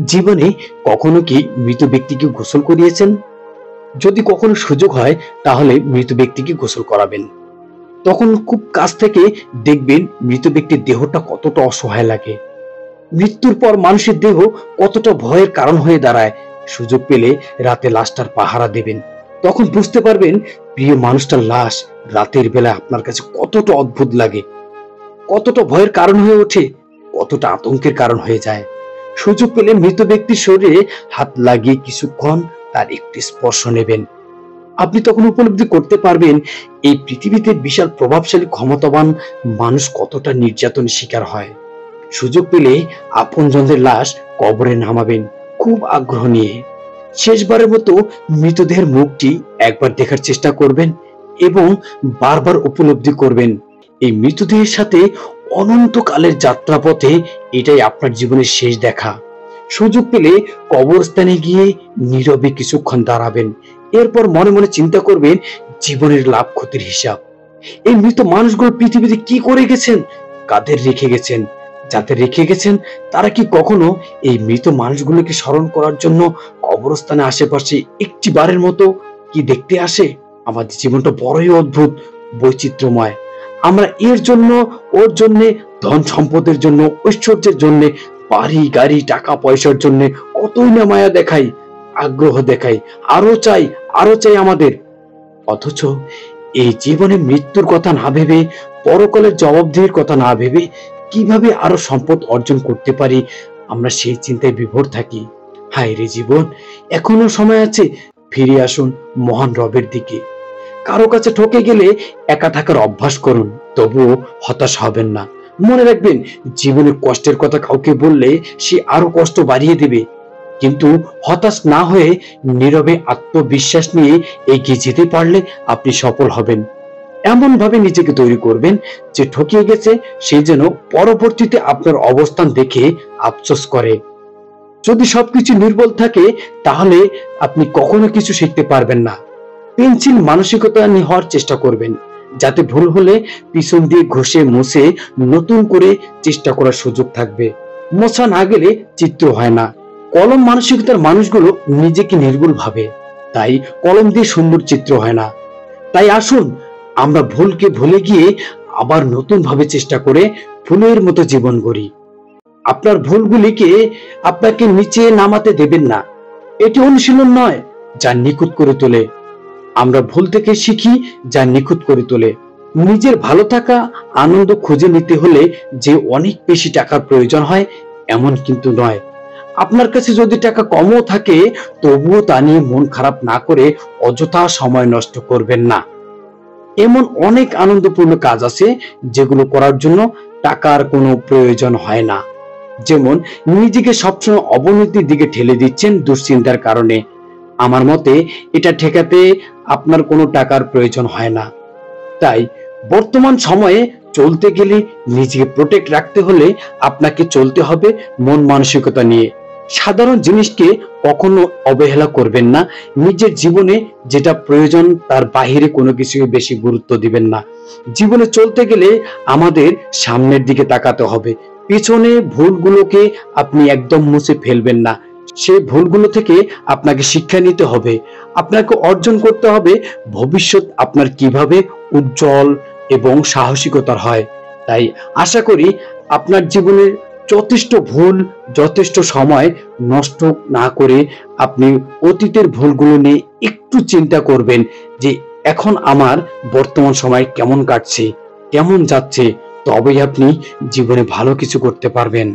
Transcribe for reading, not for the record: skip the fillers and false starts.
জীবনে কখনো কি মৃত ব্যক্তিকে গোসল করিয়েছেন? যদি কখনো সুযোগ হয় তাহলে মৃত ব্যক্তিকে গোসল করাবেন। তখন খুব কাছ থেকে দেখবেন মৃত ব্যক্তির দেহটা কতটা অসহায় লাগে। মৃত্যুর পর মানুষের দেহ কতটা ভয়ের কারণ হয়ে দাঁড়ায়। সুযোগ পেলে রাতে লাশটার পাহারা দেবেন, তখন বুঝতে পারবেন প্রিয় মানুষটার লাশ রাতের বেলা আপনার কাছে কতটা অদ্ভুত লাগে, কতটা ভয়ের কারণ হয়ে ওঠে, কতটা আতঙ্কের কারণ হয়ে যায়। সুযোগ পেলে মৃত ব্যক্তির শরীরে হাত লাগিয়ে কিছুক্ষণ তার একটি স্পর্শ নেবেন। আপনি তখন উপলব্ধি করতে পারবেন এই পৃথিবীতে বিশাল প্রভাবশালী ক্ষমতাবান মানুষ কতটা নির্যাতনের শিকার হয়। সুযোগ পেলে আপনজনদের লাশ কবরে নামাবেন খুব আগ্রহ নিয়ে। শেষবারের মতো মৃতদেহের মুখটি একবার দেখার চেষ্টা করবেন এবং বারবার উপলব্ধি করবেন এই মৃতদেহের সাথে অনন্তকালের যাত্রাপথে এটাই আপনার জীবনের শেষ দেখা। সুযোগ পেলে কবরস্থানে গিয়ে নীরবে কিছুক্ষণ দাঁড়াবেন, এরপর মনে মনে চিন্তা করবেন জীবনের লাভ ক্ষতির হিসাব। এই মৃত মানুষগুলো পৃথিবীতে কি করে গেছেন, কাদের রেখে গেছেন, যাদের রেখে গেছেন তারা কি কখনো এই মৃত মানুষগুলোকে স্মরণ করার জন্য কবরস্থানে আশেপাশে একটি বারের মতো কি দেখতে আসে? আমাদের জীবনটা বড়ই অদ্ভুত, বৈচিত্র্যময়। আমরা এর জন্য ওর জন্য, ধন সম্পদের জন্য, ঐশ্বর্যের জন্য, বাড়ি গাড়ি টাকা পয়সার জন্য কতই না মায়া দেখাই, আগ্রহ দেখাই, আরো চাই আমাদের। অথচ এই জীবনে মৃত্যুর কথা না ভেবে, পরকালের জবাবদিহির কথা না ভেবে কিভাবে আরো সম্পদ অর্জন করতে পারি আমরা সেই চিন্তায় বিভোর থাকি। হায় রে জীবন, এখনো সময় আছে, ফিরে আসুন মহান রবের দিকে। কারো কাছে ঠকে গেলে একা থাকার অভ্যাস করুন, তবুও হতাশ হবেন না। মনে রাখবেন জীবনের কষ্টের কথা কাউকে বললে সে আরো কষ্ট বাড়িয়ে দেবে, কিন্তু হতাশ না হয়ে নীরবে আত্মবিশ্বাস নিয়ে এগিয়ে যেতে পারলে আপনি সফল হবেন। এমন ভাবে নিজেকে তৈরি করবেন যে ঠকিয়ে গেছে সে যেন পরবর্তীতে আপনার অবস্থান দেখে আফসোস করে। যদি সবকিছু নির্বল থাকে তাহলে আপনি কখনো কিছু শিখতে পারবেন না। পেন্সিল মানসিকতা নিয়ে হওয়ার চেষ্টা করবেন, যাতে ভুল হলে পিছন দিয়ে ঘষে মুছে নতুন করে চেষ্টা করার সুযোগ থাকবে। মোছা না গেলে চিত্র হয় না। কলম মানসিকতার মানুষগুলো নিজেকে নির্ভুল ভাবে, তাই কলম দিয়ে সুন্দর চিত্র হয় না। তাই আসুন আমরা ভুলকে ভুলে গিয়ে আবার নতুন ভাবে চেষ্টা করে ফুলের মতো জীবন গড়ি। আপনার ভুলগুলিকে আপনাকে নিচে নামাতে দেবেন না। এটি অনুশীলন নয় যা নিখুঁত করে তোলে। আমরা ভুল থেকে শিখি যা নিখুঁত করে তোলে। নিজের ভালো থাকা, আনন্দ খুঁজে নিতে হলে যে অনেক বেশি টাকার প্রয়োজন হয় এমন কিন্তু নয়। আপনার কাছে যদি টাকা কমও থাকে তবুও তা নিয়ে মন খারাপ না করে অযথা সময় নষ্ট করবেন না। এমন অনেক আনন্দপূর্ণ কাজ আছে যেগুলো করার জন্য টাকার কোনো প্রয়োজন হয় না। যেমন নিজেকে সবসময় অবনতির দিকে ঠেলে দিচ্ছেন দুশ্চিন্তার কারণে। আমার মতে এটা ঠেকাতে আপনার কোনো টাকার প্রয়োজন হয় না। তাই বর্তমান সময়ে চলতে গেলে নিজেকে প্রোটেক্ট রাখতে হলে আপনাকে চলতে হবে মন মানসিকতা নিয়ে। সাধারণ জিনিসকে কখনো অবহেলা করবেন না। নিজের জীবনে যেটা প্রয়োজন তার বাহিরে কোনো কিছু বেশি গুরুত্ব দিবেন না। জীবনে চলতে গেলে আমাদের সামনের দিকে তাকাতে হবে। পিছনে ভুলগুলোকে আপনি একদম মুছে ফেলবেন না। সেই ভুলগুলো থেকে আপনাকে শিক্ষা নিতে হবে। আপনাকে অর্জন করতে হবে ভবিষ্যৎ আপনার কিভাবে উজ্জ্বল এবং সাহসিকতার হয়। তাই আশা করি আপনার জীবনের যথেষ্ট ভুল, যথেষ্ট সময় নষ্ট না করে আপনি অতীতের ভুলগুলো নিয়ে একটু চিন্তা করবেন যে এখন আমার বর্তমান সময় কেমন কাটছে, কেমন যাচ্ছে, তবেই আপনি জীবনে ভালো কিছু করতে পারবেন।